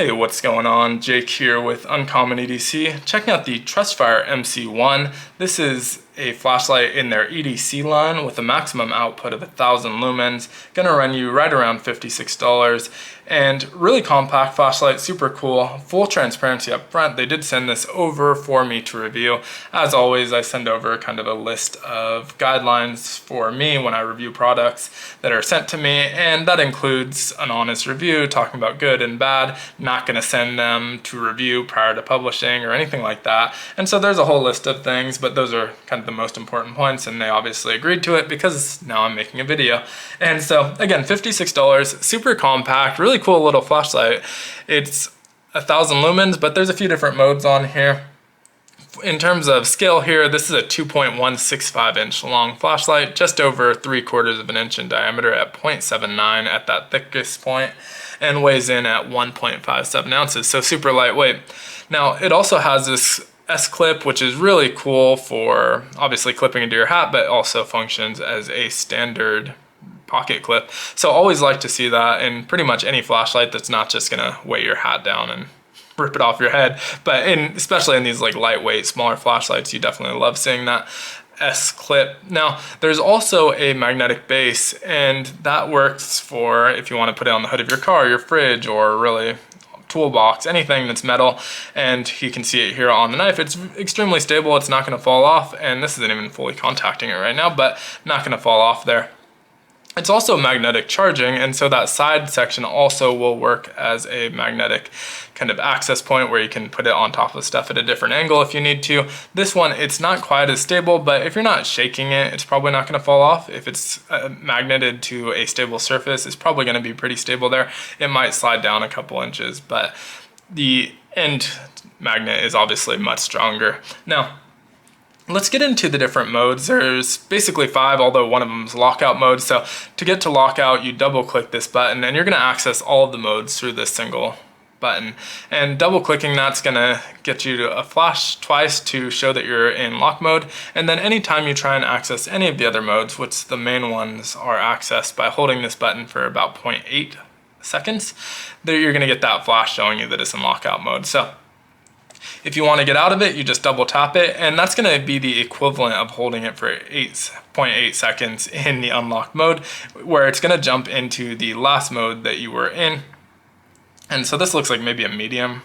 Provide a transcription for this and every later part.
Hey, what's going on? Jake here with Uncommon EDC, checking out the TrustFire MC1. This is a flashlight in their EDC line with a maximum output of 1,000 lumens. Gonna run you right around $56. And really compact flashlight, super cool. Full transparency up front. They did send this over for me to review. As always, I send over kind of a list of guidelines for me when I review products that are sent to me, and that includes an honest review, talking about good and bad. Not gonna send them to review prior to publishing or anything like that. And so there's a whole list of things, but those are kind of the most important points, and they obviously agreed to it because now I'm making a video. And so again, $56, super compact, really cool little flashlight. It's 1,000 lumens, but there's a few different modes on here. In terms of scale here, this is a 2.165 inch long flashlight, just over 3/4 of an inch in diameter at 0.79 at that thickest point, and weighs in at 1.57 ounces, so super lightweight. Now, it also has this S-clip, which is really cool for obviously clipping into your hat, but also functions as a standard pocket clip. So always like to see that in pretty much any flashlight that's not just gonna weigh your hat down and rip it off your head. But especially in these like lightweight, smaller flashlights, you definitely love seeing that S-clip. Now, there's also a magnetic base, and that works for if you want to put it on the hood of your car, your fridge, or really toolbox, anything that's metal. And you can see it here on the knife. It's extremely stable. It's not going to fall off, and this isn't even fully contacting it right now, but not going to fall off there. It's also magnetic charging, and so that side section also will work as a magnetic kind of access point where you can put it on top of stuff at a different angle if you need to. This one, it's not quite as stable, but if you're not shaking it, it's probably not going to fall off. If it's magneted to a stable surface, it's probably going to be pretty stable there. It might slide down a couple inches, but the end magnet is obviously much stronger. Now, let's get into the different modes. There's basically 5, although one of them is lockout mode. So to get to lockout, you double click this button, and you're gonna access all of the modes through this single button. And double clicking that's gonna get you to a flash twice to show that you're in lock mode. And then anytime you try and access any of the other modes, which the main ones are accessed by holding this button for about 0.8 seconds, there you're gonna get that flash showing you that it's in lockout mode. So if you want to get out of it, you just double tap it, and that's going to be the equivalent of holding it for 8.8 seconds in the unlocked mode, where it's going to jump into the last mode that you were in. And so this looks like maybe a medium.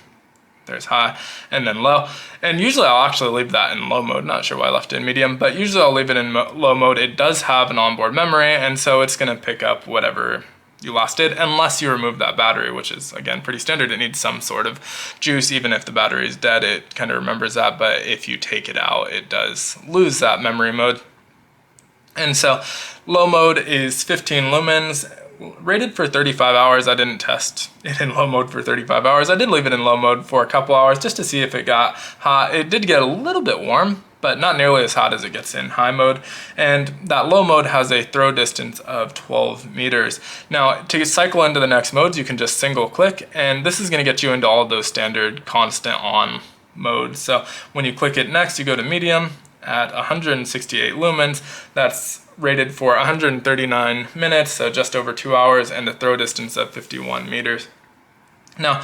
There's high and then low. And usually I'll actually leave that in low mode. Not sure why I left it in medium, but usually I'll leave it in low mode. It does have an onboard memory, and so it's going to pick up whatever you last did, unless you remove that battery, which is again pretty standard. It needs some sort of juice. Even if the battery is dead, it kind of remembers that, but if you take it out, it does lose that memory mode. And so low mode is 15 lumens, rated for 35 hours. I didn't test it in low mode for 35 hours. I did leave it in low mode for a couple hours just to see if it got hot. It did get a little bit warm, but not nearly as hot as it gets in high mode. And that low mode has a throw distance of 12 meters. Now, to cycle into the next modes, you can just single click, and this is gonna get you into all of those standard constant on modes. So when you click it next, you go to medium at 168 lumens. That's rated for 139 minutes, so just over 2 hours, and a throw distance of 51 meters. Now,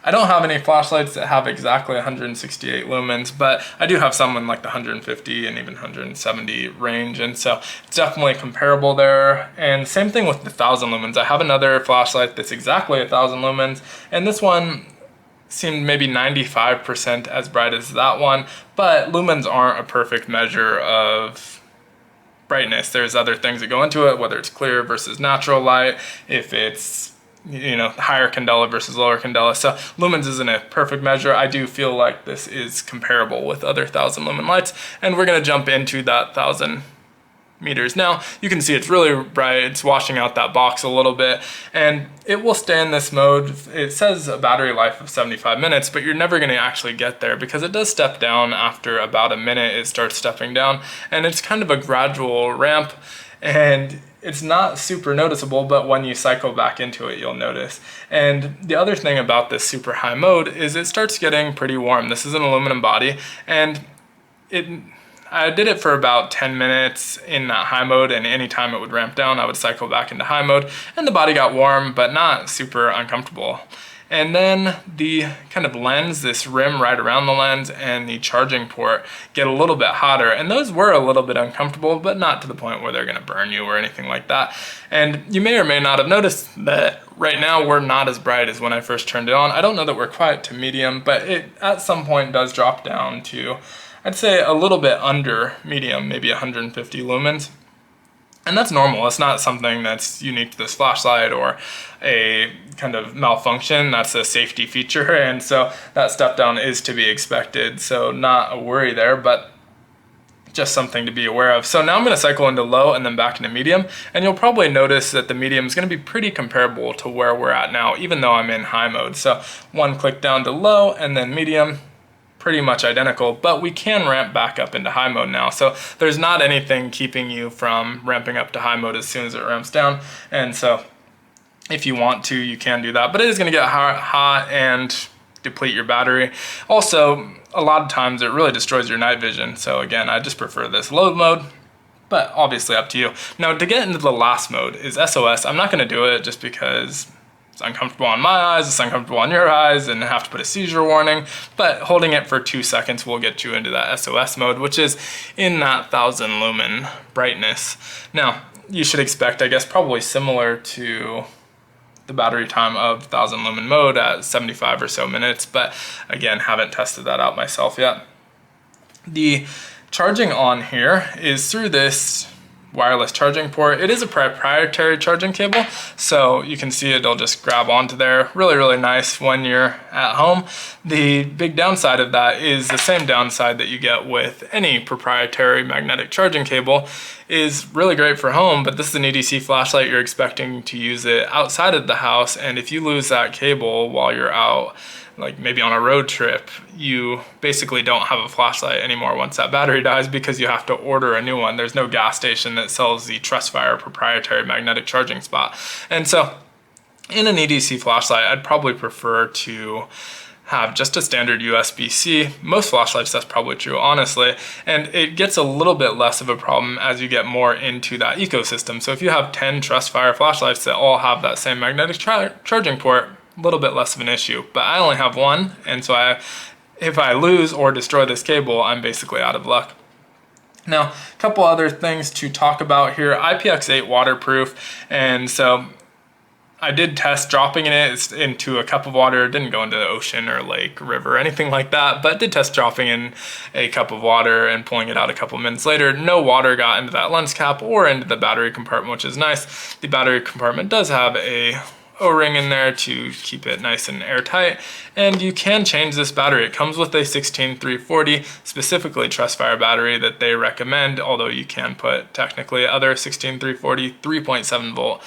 I don't have any flashlights that have exactly 168 lumens, but I do have some in like the 150 and even 170 range, and so it's definitely comparable there. And same thing with the 1,000 lumens. I have another flashlight that's exactly 1,000 lumens, and this one seemed maybe 95% as bright as that one, but lumens aren't a perfect measure of brightness. There's other things that go into it, whether it's clear versus natural light, if it's higher candela versus lower candela. So lumens isn't a perfect measure. I do feel like this is comparable with other 1,000 lumen lights, and we're going to jump into that 1,000 meters. Now you can see it's really bright. It's washing out that box a little bit, and it will stay in this mode. It says a battery life of 75 minutes, but you're never going to actually get there because it does step down after about a minute. It starts stepping down, and it's kind of a gradual ramp, and it's not super noticeable, but when you cycle back into it, you'll notice. And the other thing about this super high mode is it starts getting pretty warm. This is an aluminum body, and I did it for about 10 minutes in that high mode, and anytime it would ramp down, I would cycle back into high mode, and the body got warm, but not super uncomfortable. And then the kind of lens, this rim right around the lens, and the charging port get a little bit hotter. And those were a little bit uncomfortable, but not to the point where they're gonna burn you or anything like that. And you may or may not have noticed that right now we're not as bright as when I first turned it on. I don't know that we're quite to medium, but it at some point does drop down to, I'd say, a little bit under medium, maybe 150 lumens. And that's normal. It's not something that's unique to this flashlight or a kind of malfunction. That's a safety feature, and so that step down is to be expected. So not a worry there, but just something to be aware of. So now I'm going to cycle into low and then back into medium, and you'll probably notice that the medium is going to be pretty comparable to where we're at now, even though I'm in high mode. So one click down to low and then medium, pretty much identical, but we can ramp back up into high mode now. So there's not anything keeping you from ramping up to high mode as soon as it ramps down. And so if you want to, you can do that, but it is going to get hot and deplete your battery. Also, a lot of times it really destroys your night vision. So again, I just prefer this low mode, but obviously up to you. Now to get into the last mode is SOS. I'm not going to do it just because it's uncomfortable on my eyes, it's uncomfortable on your eyes, and have to put a seizure warning, but holding it for 2 seconds will get you into that SOS mode, which is in that 1000 lumen brightness. Now, you should expect, I guess, probably similar to the battery time of 1000 lumen mode at 75 or so minutes, but again, haven't tested that out myself yet. The charging on here is through this wireless charging port. It is a proprietary charging cable, so you can see it'll just grab onto there. Really nice when you're at home. The big downside of that is the same downside that you get with any proprietary magnetic charging cable. Is really great for home, but this is an EDC flashlight. You're expecting to use it outside of the house, and if you lose that cable while you're out, like maybe on a road trip, you basically don't have a flashlight anymore once that battery dies, because you have to order a new one. There's no gas station that sells the TrustFire proprietary magnetic charging spot. And so in an EDC flashlight, I'd probably prefer to have just a standard USB-C. Most flashlights, that's probably true, honestly, and it gets a little bit less of a problem as you get more into that ecosystem. So if you have 10 TrustFire flashlights that all have that same magnetic charging port, a little bit less of an issue, but I only have one, and so if I lose or destroy this cable, I'm basically out of luck. Now, a couple other things to talk about here. IPX8 waterproof, and so I did test dropping it into a cup of water. It didn't go into the ocean or lake, river, anything like that, but did test dropping in a cup of water and pulling it out a couple minutes later. No water got into that lens cap or into the battery compartment, which is nice. The battery compartment does have a O-ring in there to keep it nice and airtight, and you can change this battery. It comes with a 16340, specifically TrustFire battery that they recommend, although you can put technically other 16340 3.7 volt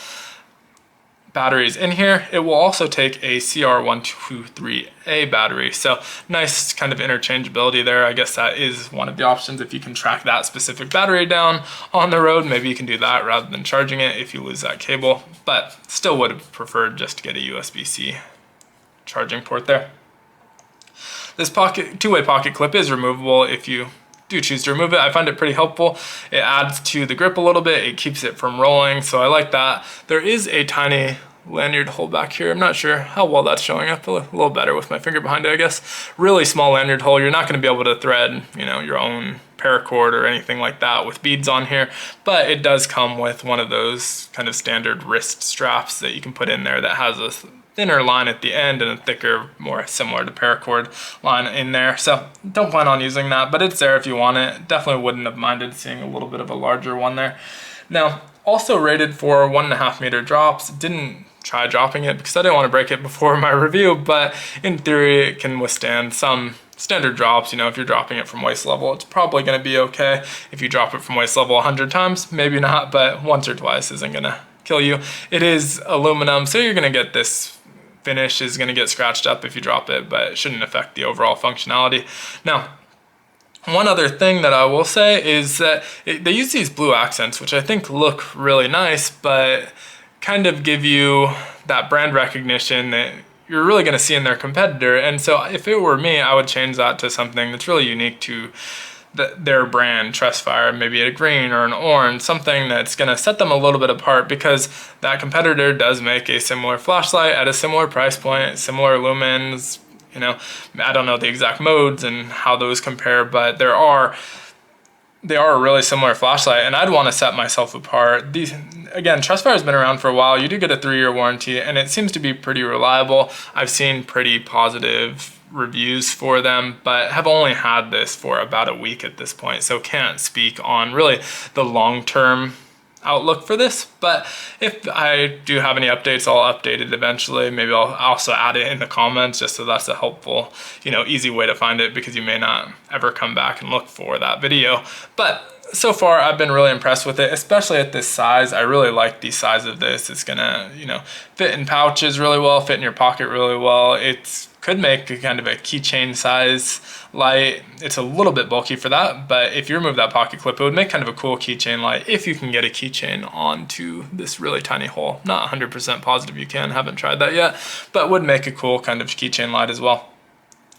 batteries in here. It will also take a CR123A battery, so nice kind of interchangeability there. I guess that is one of the options. If you can track that specific battery down on the road, maybe you can do that rather than charging it if you lose that cable, but still would have preferred just to get a USB-C charging port there. This two-way pocket clip is removable if you do choose to remove it. I find it pretty helpful. It adds to the grip a little bit. It keeps it from rolling, so I like that. There is a tiny lanyard hole back here. I'm not sure how well that's showing up. A little better with my finger behind it, I guess. Really small lanyard hole. You're not going to be able to thread, your own paracord or anything like that with beads on here, but it does come with one of those kind of standard wrist straps that you can put in there that has a thinner line at the end and a thicker, more similar to paracord line in there. So don't plan on using that, but it's there if you want it. Definitely wouldn't have minded seeing a little bit of a larger one there. Now, also rated for 1.5 meter drops. Didn't try dropping it because I didn't want to break it before my review, but in theory it can withstand some standard drops. If you're dropping it from waist level, it's probably going to be okay. If you drop it from waist level 100 times, maybe not, but once or twice isn't going to kill you. It is aluminum, so you're going to get this finish is going to get scratched up if you drop it, but it shouldn't affect the overall functionality. Now, one other thing that I will say is that they use these blue accents, which I think look really nice, but kind of give you that brand recognition that you're really going to see in their competitor. And so if it were me, I would change that to something that's really unique to their brand, TrustFire, maybe a green or an orange, something that's going to set them a little bit apart, because that competitor does make a similar flashlight at a similar price point, similar lumens. You know, I don't know the exact modes and how those compare, but they are a really similar flashlight, and I'd want to set myself apart. Again, TrustFire has been around for a while. You do get a 3-year warranty, and it seems to be pretty reliable. I've seen pretty positive reviews for them, but have only had this for about a week at this point, so can't speak on really the long-term outlook for this. But if I do have any updates, I'll update it eventually. Maybe I'll also add it in the comments, just so that's a helpful, easy way to find it, because you may not ever come back and look for that video. But so far I've been really impressed with it, especially at this size. I really like the size of this. It's gonna, fit in pouches really well, fit in your pocket really well. It could make a kind of a keychain size light. It's a little bit bulky for that, but if you remove that pocket clip, it would make kind of a cool keychain light if you can get a keychain onto this really tiny hole. Not 100% positive you can, haven't tried that yet, but would make a cool kind of keychain light as well.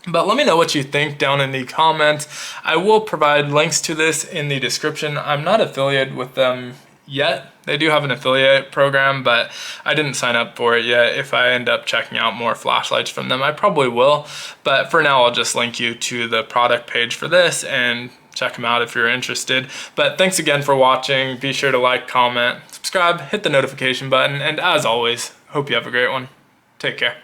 But let me know what you think down in the comments. I will provide links to this in the description. I'm not affiliated with them yet. They do have an affiliate program, but I didn't sign up for it yet. If I end up checking out more flashlights from them, I probably will. But for now, I'll just link you to the product page for this and check them out if you're interested. But thanks again for watching. Be sure to like, comment, subscribe, hit the notification button, and as always, hope you have a great one. Take care.